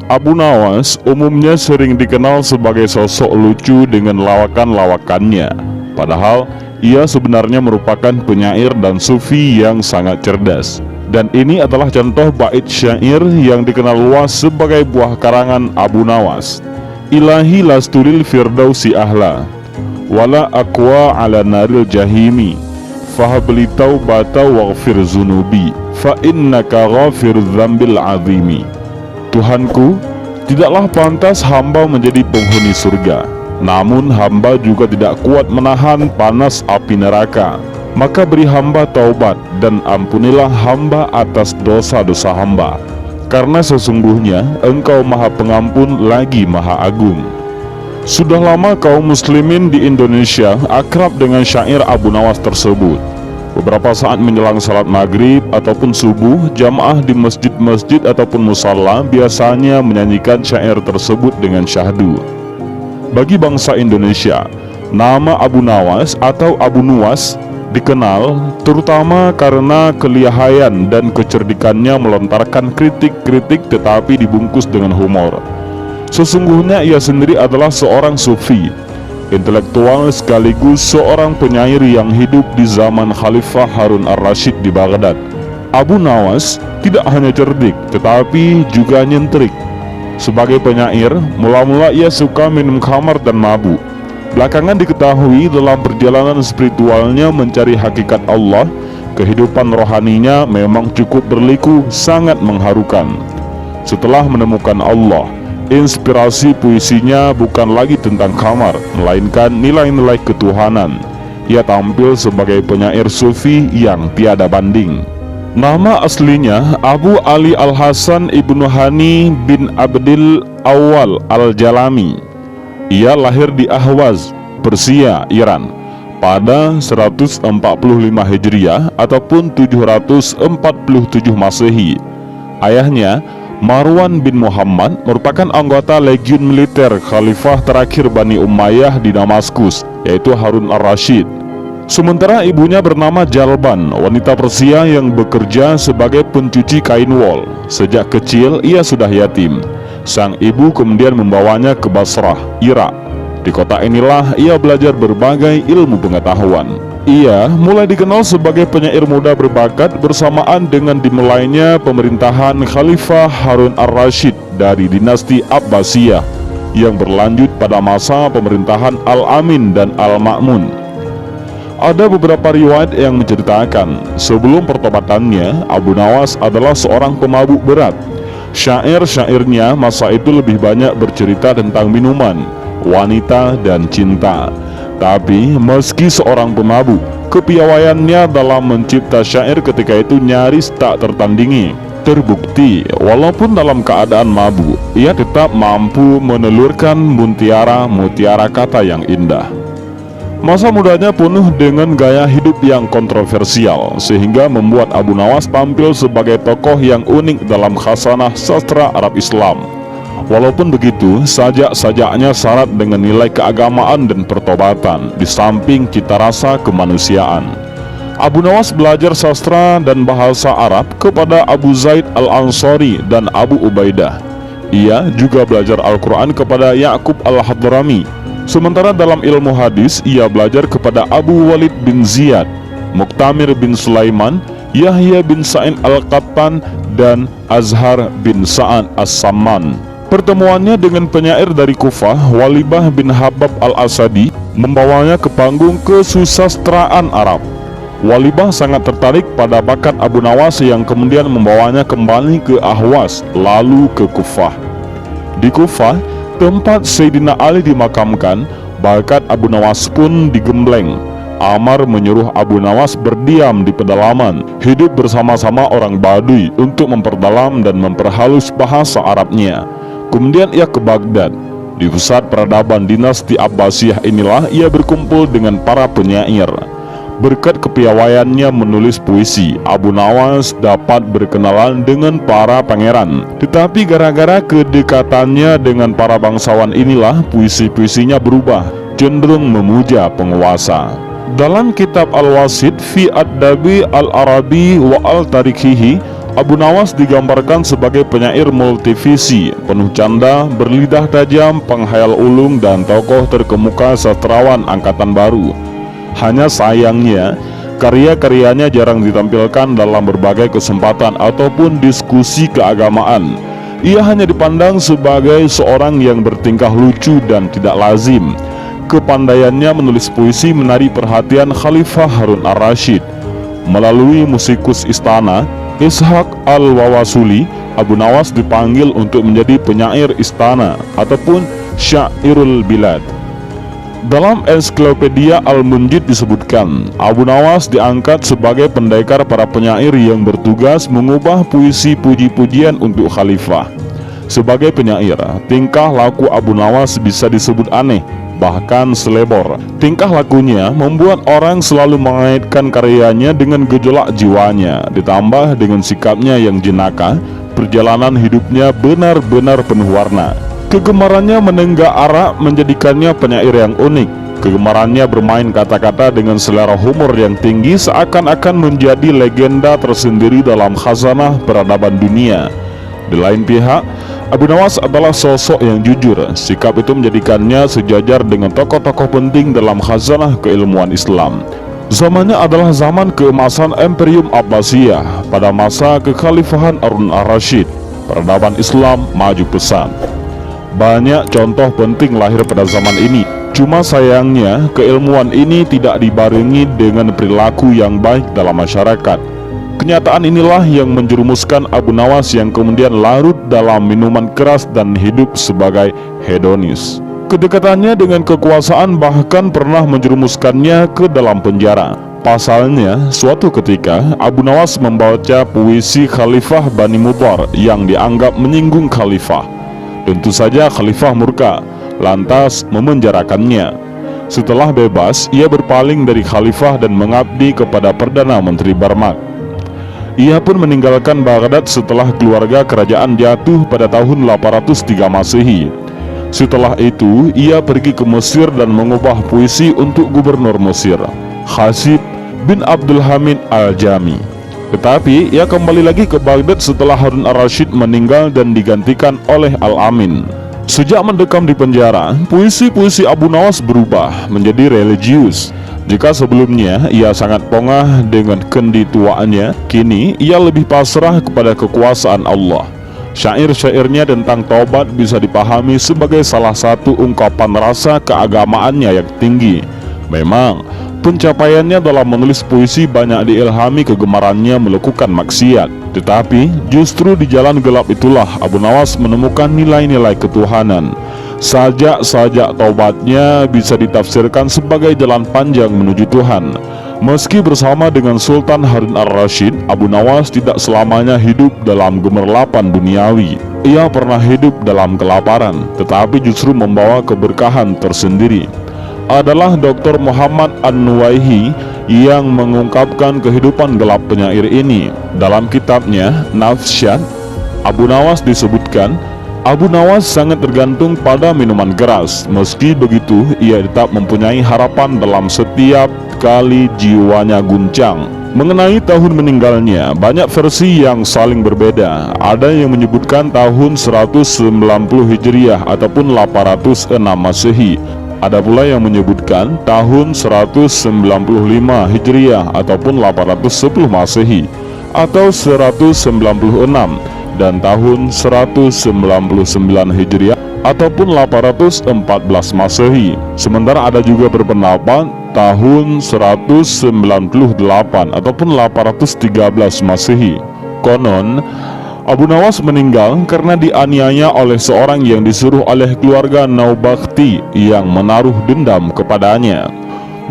Abu Nawas umumnya sering dikenal sebagai sosok lucu dengan lawakan-lawakannya. Padahal, ia sebenarnya merupakan penyair dan sufi yang sangat cerdas. Dan ini adalah contoh bait syair yang dikenal luas sebagai buah karangan Abu Nawas. Ilahi lastulil firdausi ahla, wala aqwa ala naril jahimi, fahabli taubata waghfir zunubi, fa innaka ghafirudz dzambil azimi. Tuhanku, tidaklah pantas hamba menjadi penghuni surga, namun hamba juga tidak kuat menahan panas api neraka. Maka beri hamba taubat dan ampunilah hamba atas dosa-dosa hamba, karena sesungguhnya Engkau Maha Pengampun lagi Maha Agung. Sudah lama kaum muslimin di Indonesia akrab dengan syair Abu Nawas tersebut. Beberapa saat menjelang salat maghrib ataupun subuh, jamaah di masjid-masjid ataupun musalla biasanya menyanyikan syair tersebut dengan syahdu. Bagi bangsa Indonesia, nama Abu Nawas atau Abu Nuwas dikenal terutama karena kelihayan dan kecerdikannya melontarkan kritik-kritik tetapi dibungkus dengan humor. Sesungguhnya ia sendiri adalah seorang sufi, intelektual sekaligus seorang penyair yang hidup di zaman Khalifah Harun ar-Rasyid di Baghdad. Abu Nawas tidak hanya cerdik tetapi juga nyentrik. Sebagai penyair, mula-mula ia suka minum khamar dan mabuk. Belakangan diketahui dalam perjalanan spiritualnya mencari hakikat Allah, kehidupan rohaninya memang cukup berliku, sangat mengharukan. Setelah menemukan Allah, inspirasi puisinya bukan lagi tentang khamar, melainkan nilai-nilai ketuhanan. Ia tampil sebagai penyair sufi yang tiada banding. Nama aslinya Abu Ali Al-Hasan Ibnu Hani bin Abdil Awal Al-Jalami. Ia lahir di Ahwaz, Persia, Iran pada 145 Hijriah ataupun 747 Masehi. Ayahnya Marwan bin Muhammad merupakan anggota legiun militer khalifah terakhir Bani Umayyah di Damaskus, yaitu Harun ar-Rasyid. Sementara ibunya bernama Jalban, wanita Persia yang bekerja sebagai pencuci kain wol. Sejak kecil ia sudah yatim. Sang ibu kemudian membawanya ke Basrah, Irak. Di kota inilah ia belajar berbagai ilmu pengetahuan. Ia mulai dikenal sebagai penyair muda berbakat bersamaan dengan dimulainya pemerintahan Khalifah Harun ar-Rasyid dari dinasti Abbasiyah yang berlanjut pada masa pemerintahan Al-Amin dan Al-Ma'mun. Ada beberapa riwayat yang menceritakan sebelum pertobatannya, Abu Nawas adalah seorang pemabuk berat. Syair-syairnya masa itu lebih banyak bercerita tentang minuman, wanita, dan cinta. Tapi meski seorang pemabuk, kepiawaiannya dalam mencipta syair ketika itu nyaris tak tertandingi. Terbukti, walaupun dalam keadaan mabuk, ia tetap mampu menelurkan mutiara-mutiara kata yang indah. Masa mudanya penuh dengan gaya hidup yang kontroversial, sehingga membuat Abu Nawas tampil sebagai tokoh yang unik dalam khasanah sastra Arab Islam. Walaupun begitu, sajak-sajaknya syarat dengan nilai keagamaan dan pertobatan, di samping cita rasa kemanusiaan. Abu Nawas belajar sastra dan bahasa Arab kepada Abu Zaid Al-Ansari dan Abu Ubaidah. Ia juga belajar Al-Quran kepada Ya'qub Al-Hadrami. Sementara dalam ilmu hadis, ia belajar kepada Abu Walid bin Ziyad, Muqtamir bin Sulaiman, Yahya bin Sa'in Al-Qattan, dan Azhar bin Sa'ad As-Samman. Pertemuannya dengan penyair dari Kufah, Walibah bin Habab Al-Asadi, membawanya ke panggung kesusastraan Arab. Walibah sangat tertarik pada bakat Abu Nawas yang kemudian membawanya kembali ke Ahwas, lalu ke Kufah. Di Kufah, tempat Sayyidina Ali dimakamkan, bakat Abu Nawas pun digembleng. Amar menyuruh Abu Nawas berdiam di pedalaman, hidup bersama-sama orang Baduy untuk memperdalam dan memperhalus bahasa Arabnya. Kemudian ia ke Baghdad. Di pusat peradaban dinasti Abbasiyah inilah ia berkumpul dengan para penyair. Berkat kepiawaiannya menulis puisi, Abu Nawas dapat berkenalan dengan para pangeran. Tetapi gara-gara kedekatannya dengan para bangsawan inilah, puisi-puisinya berubah, cenderung memuja penguasa. Dalam kitab Al-Wasit fi Ad-Dabi Al-Arabi wa Al-Tarikihi, Abu Nawas digambarkan sebagai penyair multivisi, penuh canda, berlidah tajam, penghayal ulung, dan tokoh terkemuka sastrawan angkatan baru. Hanya sayangnya, karya-karyanya jarang ditampilkan dalam berbagai kesempatan ataupun diskusi keagamaan. Ia hanya dipandang sebagai seorang yang bertingkah lucu dan tidak lazim. Kepandaiannya menulis puisi menarik perhatian Khalifah Harun ar-Rasyid. Melalui musikus istana, Ishaq al-Wawasuli, Abu Nawas dipanggil untuk menjadi penyair istana ataupun syairul bilad. Dalam ensiklopedia Al-Munjid disebutkan, Abu Nawas diangkat sebagai pendekar para penyair yang bertugas mengubah puisi puji-pujian untuk khalifah. Sebagai penyair, tingkah laku Abu Nawas bisa disebut aneh, bahkan selebor. Tingkah lakunya membuat orang selalu mengaitkan karyanya dengan gejolak jiwanya. Ditambah dengan sikapnya yang jenaka, perjalanan hidupnya benar-benar penuh warna. Kegemarannya menenggak arak menjadikannya penyair yang unik. Kegemarannya bermain kata-kata dengan selera humor yang tinggi seakan-akan menjadi legenda tersendiri dalam khazanah peradaban dunia. Di lain pihak, Abu Nawas adalah sosok yang jujur. Sikap itu menjadikannya sejajar dengan tokoh-tokoh penting dalam khazanah keilmuan Islam. Zamannya adalah zaman keemasan Imperium Abbasiyah. Pada masa kekhalifahan Harun ar-Rasyid, peradaban Islam maju pesat. Banyak contoh penting lahir pada zaman ini. Cuma sayangnya, keilmuan ini tidak dibarengi dengan perilaku yang baik dalam masyarakat. Kenyataan inilah yang menjerumuskan Abu Nawas yang kemudian larut dalam minuman keras dan hidup sebagai hedonis. Kedekatannya dengan kekuasaan bahkan pernah menjerumuskannya ke dalam penjara. Pasalnya, suatu ketika Abu Nawas membaca puisi Khalifah Bani Mudhar yang dianggap menyinggung khalifah. Tentu saja khalifah murka, lantas memenjarakannya. Setelah bebas, ia berpaling dari khalifah dan mengabdi kepada Perdana Menteri Barmak. Ia pun meninggalkan Baghdad setelah keluarga kerajaan jatuh pada tahun 803 Masehi. Setelah itu, ia pergi ke Mesir dan mengubah puisi untuk gubernur Mesir, Khasib bin Abdul Hamid al-Jami. Tetapi, ia kembali lagi ke Baghdad setelah Harun ar-Rasyid meninggal dan digantikan oleh Al-Amin. Sejak mendekam di penjara, puisi-puisi Abu Nawas berubah menjadi religius. Jika sebelumnya ia sangat pongah dengan kendi tuaannya, kini ia lebih pasrah kepada kekuasaan Allah. Syair-syairnya tentang taubat bisa dipahami sebagai salah satu ungkapan rasa keagamaannya yang tinggi. Memang, pencapaiannya dalam menulis puisi banyak diilhami kegemarannya melakukan maksiat. Tetapi, justru di jalan gelap itulah Abu Nawas menemukan nilai-nilai ketuhanan. Sajak-sajak taubatnya bisa ditafsirkan sebagai jalan panjang menuju Tuhan. Meski bersama dengan Sultan Harun ar-Rasyid, Abu Nawas tidak selamanya hidup dalam gemerlapan duniawi. Ia pernah hidup dalam kelaparan, tetapi justru membawa keberkahan tersendiri. Adalah Dr. Muhammad An-Nuwaihi yang mengungkapkan kehidupan gelap penyair ini. Dalam kitabnya Nafsyat, Abu Nawas disebutkan, Abu Nawas sangat tergantung pada minuman keras. Meski begitu, ia tetap mempunyai harapan dalam setiap kali jiwanya guncang. Mengenai tahun meninggalnya, banyak versi yang saling berbeda. Ada yang menyebutkan tahun 190 Hijriah ataupun 806 Masehi. Ada pula yang menyebutkan tahun 195 Hijriah ataupun 810 Masehi atau 196 dan tahun 199 Hijriah ataupun 814 Masehi. Sementara ada juga berpendapat tahun 198 ataupun 813 Masehi. Konon, Abu Nawas meninggal karena dianiaya oleh seorang yang disuruh oleh keluarga Naubakti yang menaruh dendam kepadanya.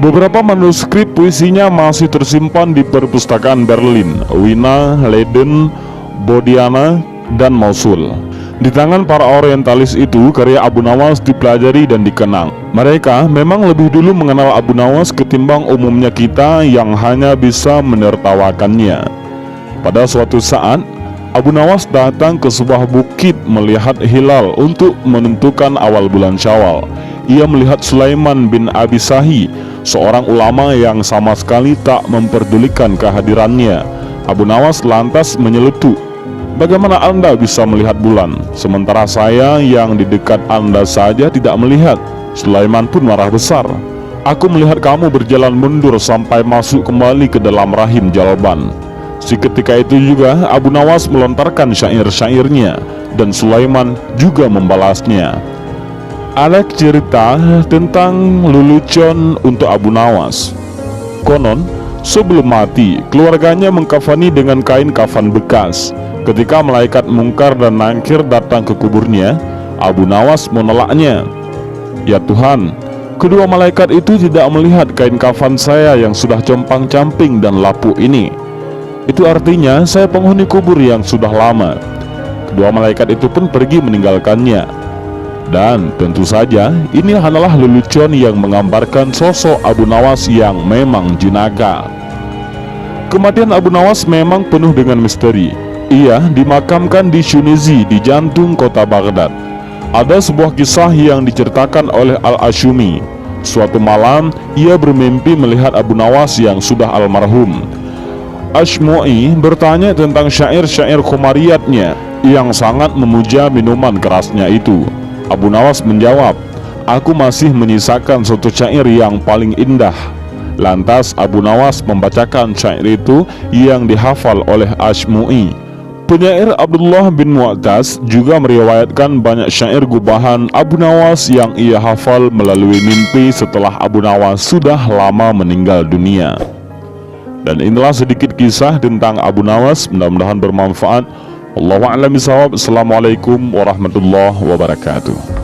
Beberapa manuskrip puisinya masih tersimpan di perpustakaan Berlin, Wina, Leiden, Bodiana, dan Mosul. Di tangan para orientalis itu, karya Abu Nawas dipelajari dan dikenang. Mereka memang lebih dulu mengenal Abu Nawas ketimbang umumnya kita yang hanya bisa menertawakannya. Pada suatu saat, Abu Nawas datang ke sebuah bukit melihat hilal untuk menentukan awal bulan Syawal. Ia melihat Sulaiman bin Abi Sahi seorang ulama yang sama sekali tak memperdulikan kehadirannya. Abu Nawas lantas menyeletuk, "Bagaimana Anda bisa melihat bulan, sementara saya yang di dekat Anda saja tidak melihat?" Sulaiman pun marah besar. "Aku melihat kamu berjalan mundur sampai masuk kembali ke dalam rahim Jalban." Seketika itu juga Abu Nawas melontarkan syair-syairnya, dan Sulaiman juga membalasnya. Ada cerita tentang lelucon untuk Abu Nawas. Konon, sebelum mati, keluarganya mengkafani dengan kain kafan bekas. Ketika malaikat Mungkar dan Nakir datang ke kuburnya, Abu Nawas menolaknya. "Ya Tuhan, kedua malaikat itu tidak melihat kain kafan saya yang sudah compang-camping dan lapuk ini. Itu artinya saya penghuni kubur yang sudah lama." Kedua malaikat itu pun pergi meninggalkannya. Dan tentu saja ini hanyalah lelucon yang menggambarkan sosok Abu Nawas yang memang jenaka. Kematian Abu Nawas memang penuh dengan misteri. Ia dimakamkan di Syunizi, di jantung kota Baghdad. Ada sebuah kisah yang diceritakan oleh Al-Ashumi. Suatu malam ia bermimpi melihat Abu Nawas yang sudah almarhum. Ashmu'i bertanya tentang syair-syair Khomariyatnya yang sangat memuja minuman kerasnya itu. Abu Nawas menjawab, "Aku masih menyisakan suatu syair yang paling indah." Lantas Abu Nawas membacakan syair itu yang dihafal oleh Ashmu'i. Penyair Abdullah bin Mu'taz juga meriwayatkan banyak syair gubahan Abu Nawas yang ia hafal melalui mimpi setelah Abu Nawas sudah lama meninggal dunia. Dan inilah sedikit kisah tentang Abu Nawas, mudah-mudahan bermanfaat. Wallahu a'lam bishawab. Assalamualaikum warahmatullahi wabarakatuh.